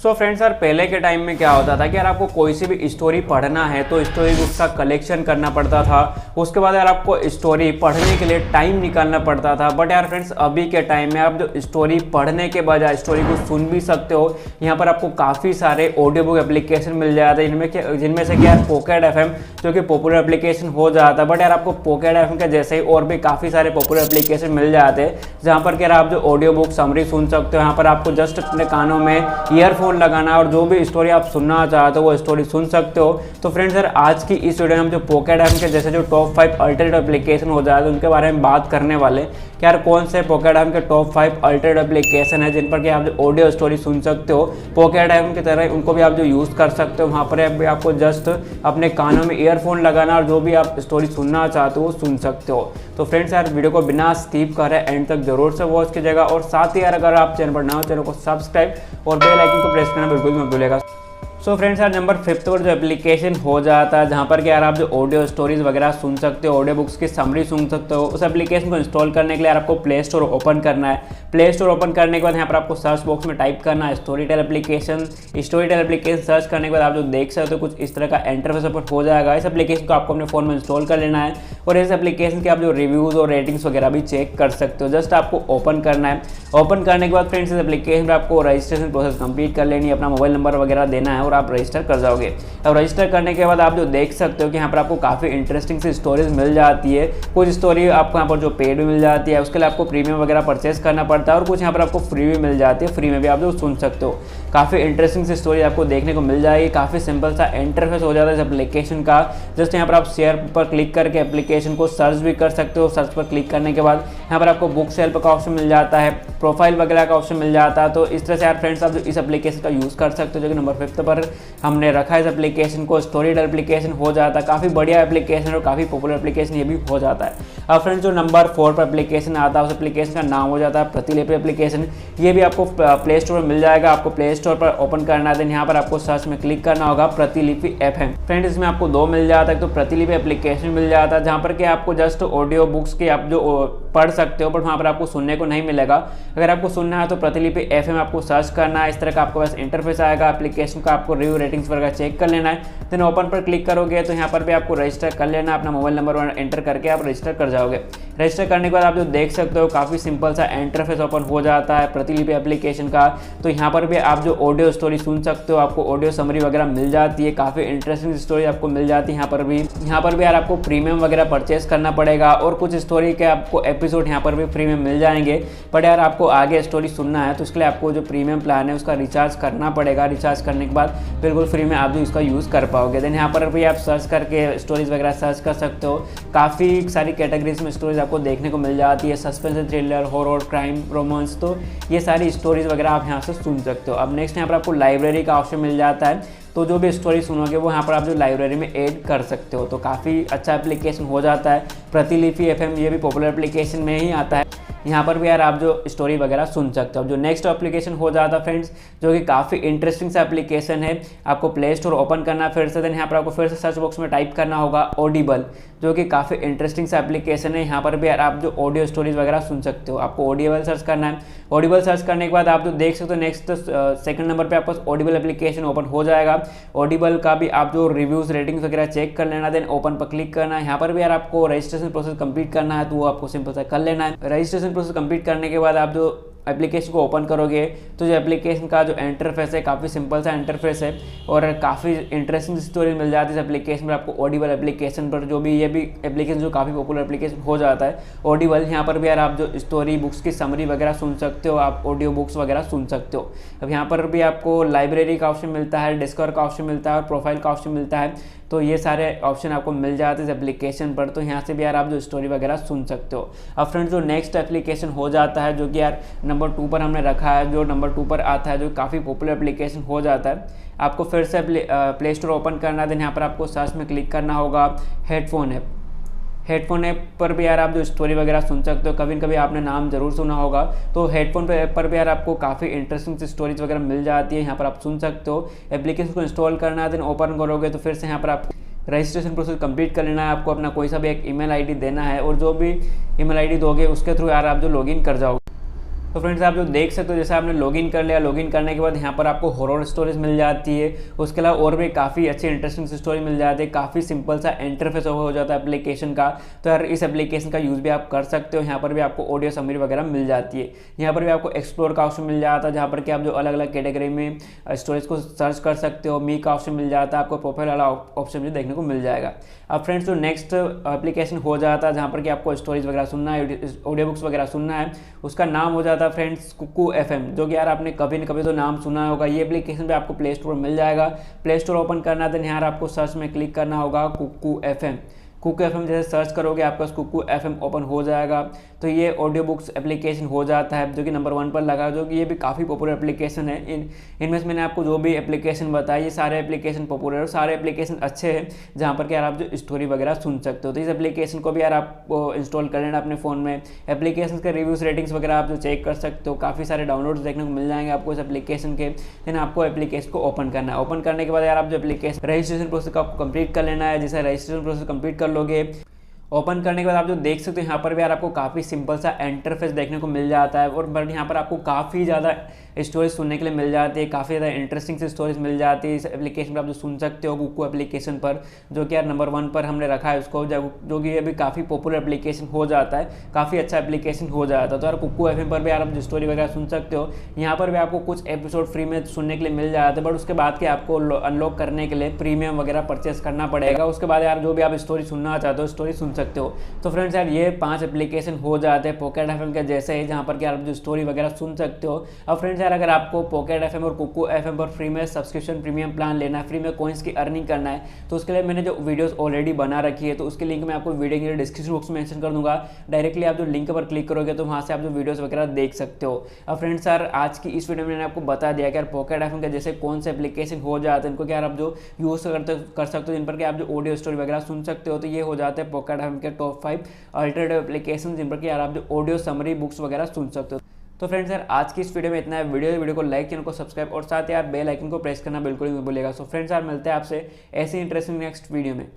So friends यार पहले के टाइम में क्या होता था कि यार आपको कोई सी भी स्टोरी पढ़ना है तो स्टोरी बुक्स का कलेक्शन करना पड़ता था। उसके बाद यार आपको स्टोरी पढ़ने के लिए टाइम निकालना पड़ता था। बट यार फ्रेंड्स अभी के टाइम में आप जो स्टोरी पढ़ने के बजाय स्टोरी को सुन भी सकते हो। यहाँ पर आपको काफ़ी सारे ऑडियो बुक एप्लीकेशन मिल जाते हैं जिनमें से कि यार पॉकेट एफएम जो कि पॉपुलर एप्लीकेशन हो जाता है। बट यार आपको पॉकेट एफएम के जैसे ही और भी काफ़ी सारे पॉपुलर एप्लीकेशन मिल जाते हैं जहाँ पर कि यार आप जो ऑडियो बुक समरी सुन सकते हो। यहाँ पर आपको जस्ट अपने कानों में ईयरफोन लगाना और जो भी स्टोरी आप सुनना चाहते हो वो स्टोरी सुन सकते हो। तो फ्रेंड्स यार आज की इस वीडियो में हम जो पॉकेट एफएम के जैसे जो टॉप 5 अल्टरनेटिव एप्लीकेशन हो जाते हैं उनके बारे में बात करने वाले कि यार कौन से पॉकेट एफएम के टॉप 5 अल्टरनेटिव एप्लीकेशन है जिन पर कि आप जो ऑडियो स्टोरी सुन सकते हो पॉकेट एफएम की तरह उनको भी आप जो यूज़ कर सकते हो। वहाँ पर भी आपको जस्ट अपने कानों में ईयरफोन लगाना और जो भी आप स्टोरी सुनना चाहते हो वो सुन सकते हो। तो फ्रेंड्स यार वीडियो को बिना स्किप करें एंड तक जरूर से वॉच कीजिएगा और साथ ही यार अगर आप चैनल पर नए हो चैनल को सब्सक्राइब और बेल आइकन को प्रेस करना बिल्कुल मत भूलिएगा। सो फ्रेंड्स यार नंबर 5 पर जो एप्लीकेशन हो जाता है जहाँ पर कि यार आप जो ऑडियो स्टोरीज वगैरह सुन सकते हो, ऑडियो बुक्स की समरी सुन सकते हो। उस एप्लीकेशन को इंस्टॉल करने के लिए यार आपको प्ले स्टोर ओपन करना है। प्ले स्टोर ओपन करने के बाद यहाँ पर आपको सर्च बॉक्स में टाइप करना है Storytel application. Storytel application search करने के बाद आप जो देख सकते हो कुछ इस तरह का इंटरफेस ओपन हो जाएगा। इस एप्लीकेशन को आपको अपने फ़ोन में इंस्टॉल कर लेना है और इस एप्लीकेशन के आप जो रिव्यूज़ और रेटिंग्स वगैरह भी चेक कर सकते हो। जस्ट आपको ओपन करना है। ओपन करने के बाद फ्रेंड्स इस एप्लीकेशन पर आपको रजिस्ट्रेशन प्रोसेस कंप्लीट कर लेनी है, अपना मोबाइल नंबर वगैरह देना है और आप रजिस्टर कर जाओगे। अब रजिस्टर करने के बाद आप जो देख सकते हो कि यहाँ पर आपको काफ़ी इंटरेस्टिंग सी स्टोरीज मिल जाती है। कुछ स्टोरी आपको यहाँ पर जो पेड भी मिल जाती है उसके लिए आपको प्रीमियम वगैरह परचेस करना पड़ता है और कुछ यहाँ पर आपको फ्री भी मिल जाती है। फ्री में भी आप जो सुन सकते हो। काफ़ी इंटरेस्टिंग सी स्टोरी आपको देखने को मिल जाएगी। काफ़ी सिंपल सा इंटरफेस हो जाता है इस एप्लीकेशन का। जस्ट यहाँ पर आप शेयर पर क्लिक करके एप्लीकेशन को सर्च भी कर सकते हो। सर्च पर क्लिक करने के बाद यहाँ पर आपको बुक सेल का ऑप्शन मिल जाता है, प्रोफाइल वगैरह का ऑप्शन मिल जाता है। तो इस तरह से यार फ्रेंड्स आप इस एप्लीकेशन का यूज़ कर सकते हो जो कि नंबर 5 पर हमने रखा है। इस एप्लीकेशन को स्टोरीटेल एप्लीकेशन हो जाता है। काफ़ी बढ़िया एप्लीकेशन और काफ़ी पॉपुलर एप्लीकेशन ये भी हो जाता है। अब फ्रेंड्स जो नंबर 4 पर एप्लीकेशन आता है उस एप्लीकेशन का नाम हो जाता है प्रतिलिपि एप्लीकेशन। ये भी आपको प्ले स्टोर में मिल जाएगा। आपको प्ले स्टोर पर ओपन करना है, देन यहाँ पर आपको सर्च में क्लिक करना होगा प्रतिलिपि एफएम। फ्रेंड्स इसमें आपको 2 मिल जाता है। तो प्रतिलिपि एप्लीकेशन मिल जाता है जहाँ पर कि आपको जस्ट ऑडियो बुक्स की आप जो पढ़ सकते हो बट वहाँ पर आपको सुनने को नहीं मिलेगा। अगर आपको सुनना है तो प्रतिलिपि एफएम आपको सर्च करना है। इस तरह का आपको बस इंटरफेस आएगा। एप्लीकेशन का आपको रिव्यू रेटिंग्स वगैरह चेक कर लेना है। देन ओपन पर क्लिक करोगे तो यहाँ पर भी आपको रजिस्टर कर लेना है। अपना मोबाइल नंबर एंटर करके आप रजिस्टर कर जाओगे। रजिस्टर करने के बाद आप जो देख सकते हो काफ़ी सिंपल सा इंटरफेस ओपन हो जाता है प्रतिलिपि एप्लीकेशन का। तो यहाँ पर भी आप जो ऑडियो स्टोरी सुन सकते हो, आपको ऑडियो समरी वगैरह मिल जाती है। काफ़ी इंटरेस्टिंग स्टोरी आपको मिल जाती है। यहाँ पर भी यार आपको प्रीमियम वगैरह परचेस करना पड़ेगा और कुछ स्टोरी के आपको एपिसोड यहाँ पर भी फ्री में मिल जाएंगे। बट यार आपको आगे स्टोरी सुनना है तो उसके लिए आपको जो प्रीमियम प्लान है उसका रिचार्ज करना पड़ेगा। रिचार्ज करने के बाद बिल्कुल फ्री में आप जो इसका यूज़ कर पाओगे। देन यहाँ पर भी आप सर्च करके स्टोरीज वगैरह सर्च कर सकते हो। काफ़ी सारी कैटेगरीज में स्टोरीज आपको देखने को मिल जाती है, suspense, thriller, horror, crime, romance. तो ये सारी स्टोरीज वगैरह आप यहाँ से सुन सकते हो। अब नेक्स्ट यहाँ पर आपको लाइब्रेरी का ऑप्शन मिल जाता है। तो जो भी स्टोरी सुनोगे वो यहाँ पर आप जो लाइब्रेरी में ऐड कर सकते हो। तो काफ़ी अच्छा एप्लीकेशन हो जाता है प्रतिलिपि एफएम। ये भी पॉपुलर एप्लीकेशन में ही आता है। यहाँ पर भी यार आप जो स्टोरी वगैरह सुन सकते हो। जो नेक्स्ट एप्लीकेशन हो जाता है फ्रेंड्स जो कि काफ़ी इंटरेस्टिंग सा एप्लीकेशन है। आपको प्ले स्टोर ओपन करना फिर से, देन यहाँ पर आपको फिर से सर्च बॉक्स में टाइप करना होगा ऑडिबल, जो कि काफ़ी इंटरेस्टिंग सा एप्लीकेशन है। यहाँ पर भी यार आप जो ऑडियो स्टोरीज वगैरह सुन सकते हो। आपको ऑडिबल सर्च करना है। ऑडिबल सर्च करने के बाद आप जो देख सकते हो नेक्स्ट सेकंड नंबर पे आपको ऑडिबल एप्लीकेशन ओपन हो जाएगा। ऑडिबल का भी आप जो रिव्यूज़ रेटिंग्स वगैरह चेक कर लेना, देन ओपन पर क्लिक करना है। यहाँ पर भी यार आपको रजिस्ट्रेशन प्रोसेस कंप्लीट करना है तो वो आपको सिंपल सा कर लेना है। रजिस्ट्रेशन प्रोसेस कंप्लीट करने के बाद आप जो एप्लीकेशन को ओपन करोगे तो जो एप्लीकेशन का जो इंटरफेस है काफ़ी सिंपल सा इंटरफेस है और काफ़ी इंटरेस्टिंग स्टोरी मिल जाती है इस एप्लीकेशन पर आपको। ऑडिबल एप्लीकेशन पर जो भी ये भी एप्लीकेशन जो काफ़ी पॉपुलर एप्लीकेशन हो जाता है ऑडिबल। यहाँ पर भी यार आप जो स्टोरी बुक्स की समरी वगैरह सुन सकते हो, आप ऑडियो बुक्स वगैरह सुन सकते हो। अब यहाँ पर भी आपको लाइब्रेरी का ऑप्शन मिलता है, डिस्कवर का ऑप्शन मिलता है और प्रोफाइल का ऑप्शन मिलता है। तो ये सारे ऑप्शन आपको मिल जाते हैं इस एप्लीकेशन पर। तो यहाँ से भी यार आप जो स्टोरी वगैरह सुन सकते हो। अब फ्रेंड्स जो नेक्स्ट एप्लीकेशन हो जाता है जो कि यार नंबर 2 पर हमने रखा है, जो नंबर 2 पर आता है जो काफ़ी पॉपुलर एप्लीकेशन हो जाता है। आपको फिर से प्ले स्टोर ओपन करना है, देन यहाँ पर आपको सर्च में क्लिक करना होगा हेडफोन ऐप। हेडफोन ऐप पर भी यार आप जो स्टोरी वगैरह सुन सकते हो। कभी न कभी आपने नाम जरूर सुना होगा। तो हेडफोन ऐप पर भी यार आपको काफ़ी इंटरेस्टिंग सी स्टोरीज वगैरह मिल जाती है। यहाँ पर आप सुन सकते हो। एप्लीकेशन को इंस्टॉल करना है, देन ओपन करोगे तो फिर से यहाँ पर आप रजिस्ट्रेशन प्रोसेस कंप्लीट कर लेना है। आपको अपना कोई सा भी एक ईमेल आईडी देना है और जो भी ईमेल आईडी दोगे उसके थ्रू यार आप जो लॉगिन कर जाओगे। तो फ्रेंड्स आप जो देख सकते हो, जैसे आपने लॉगिन कर लिया, लॉगिन करने के बाद यहाँ पर आपको हॉरर स्टोरीज मिल जाती है, उसके अलावा और भी काफ़ी अच्छी इंटरेस्टिंग स्टोरी मिल जाती है, काफ़ी सिंपल सा इंटरफेस हो जाता है एप्लीकेशन का। तो यार इस एप्लीकेशन का यूज़ भी आप कर सकते हो। यहाँ पर भी आपको ऑडियो समरी वगैरह मिल जाती है। यहाँ पर भी आपको एक्सप्लोर का ऑप्शन मिल जाता है, जहाँ पर कि आप जो अलग अलग कैटेगरी में स्टोरेज को सर्च कर सकते हो। मी का ऑप्शन मिल जाता है, आपको प्रोफाइल वाला ऑप्शन भी देखने को मिल जाएगा। अब फ्रेंड्स जो नेक्स्ट एप्लीकेशन हो जाता है जहाँ पर कि आपको स्टोरीज वगैरह सुनना है, ऑडियो बुक्स वगैरह सुनना है, उसका नाम हो जाता है फ्रेंड्स कुकू FM, जो कि यार आपने कभी न कभी तो नाम सुना होगा। ये एप्लीकेशन भी आपको प्ले स्टोर मिल जाएगा। प्ले स्टोर ओपन करना है, देन यहाँ आपको सर्च में क्लिक करना होगा कुकू FM। कुकू FM जैसे सर्च करोगे आपका कुकू FM ओपन हो जाएगा। तो ये ऑडियो बुक्स एप्लीकेशन हो जाता है, जो कि नंबर 1 पर लगा, जो कि ये भी काफ़ी पॉपुलर एप्लीकेशन है। इनमें से मैंने आपको जो भी एप्लीकेशन बताया, ये सारे एप्लीकेशन पॉपुलर और सारे एप्लीकेशन अच्छे हैं, जहाँ पर कि यार आप जो स्टोरी वगैरह सुन सकते हो। तो इस एप्लीकेशन को भी यार आपको इंस्टॉल कर लेना अपने फ़ोन में। एप्लीकेशन के रिव्यूज़ रेटिंग्स वगैरह आप जो चेक कर सकते हो, काफ़ी सारे डाउनलोड्स देखने को मिल जाएंगे आपको इस एप्लीकेशन के। देन आपको एप्लीकेशन को ओपन करना है। ओपन करने के बाद यार आप जो एप्लीकेशन रजिस्ट्रेशन प्रोसेस को आपको कंप्लीट कर लेना है। जैसे रजिस्ट्रेशन प्रोसेस कंप्लीट कर लोगे, ओपन करने के बाद आप जो देख सकते हो यहाँ पर भी यार आपको काफ़ी सिंपल सा इंटरफेस देखने को मिल जाता है। और बट यहाँ पर आपको काफ़ी ज़्यादा स्टोरीज सुनने के लिए मिल जाती है, काफ़ी ज़्यादा इंटरेस्टिंग सी स्टोरीज मिल जाती है इस एप्लीकेशन पर। आप जो सुन सकते हो कुकू एप्लीकेशन पर, जो कि यार नंबर 1 पर हमने रखा है उसको, जो कि ये भी काफ़ी पॉपुलर एप्लीकेशन हो जाता है, काफ़ी अच्छा एप्लीकेशन हो जाता है। तो यार कुकू FM पर भी यार आप जो स्टोरी वगैरह सुन सकते हो। यहाँ पर भी आपको कुछ एपिसोड फ्री में सुनने के लिए मिल जाता है, बट उसके बाद के आपको अनलॉक करने के लिए प्रीमियम वगैरह परचेस करना पड़ेगा। उसके बाद यार जो भी आप स्टोरी सुनना चाहते हो स्टोरी सुन सकते हो। तो फ्रेंड्स यार ये 5 एप्लीकेशन हो जाते हैं पॉकेट FM के जैसे ही, जहाँ पर कि आप जो स्टोरी वगैरह सुन सकते हो। अब फ्रेंड्स यार अगर आपको पॉकेट FM और कुकू FM पर फ्री में सब्सक्रिप्शन प्रीमियम प्लान लेना है, फ्री में कॉइन्स की अर्निंग करना है, तो उसके लिए मैंने जो वीडियोस ऑलरेडी बना रखी है, तो उसकी लिंक मैं आपको वीडियो के डिस्क्रिप्शन बॉक्स में मेंशन कर दूंगा। डायरेक्टली आप जो लिंक पर क्लिक करोगे तो वहाँ से आप जो वीडियोस वगैरह देख सकते हो। अब फ्रेंड्स यार आज की इस वीडियो में मैंने आपको बता दिया कि यार पॉकेट FM के जैसे कौन से एप्लीकेशन हो जाते हैं, इनको क्या आप जो यूज़ कर सकते हो, जिन पर कि आप जो ऑडियो स्टोरी वगैरह सुन सकते हो। तो ये हो जाते हैं पॉकेट FM के टॉप 5 अल्टरनेटिव एप्लीकेशन, जिन पर कि यार आप जो ऑडियो समरी बुक्स वगैरह सुन सकते हो। तो फ्रेंड्स यार आज की इस वीडियो में इतना है। वीडियो को लाइक, चैनल को सब्सक्राइब और साथ यार बेल आइकन को प्रेस करना बिल्कुल नहीं भूलिएगा। सो फ्रेंड्स यार मिलते हैं आपसे ऐसे इंटरेस्टिंग नेक्स्ट वीडियो में।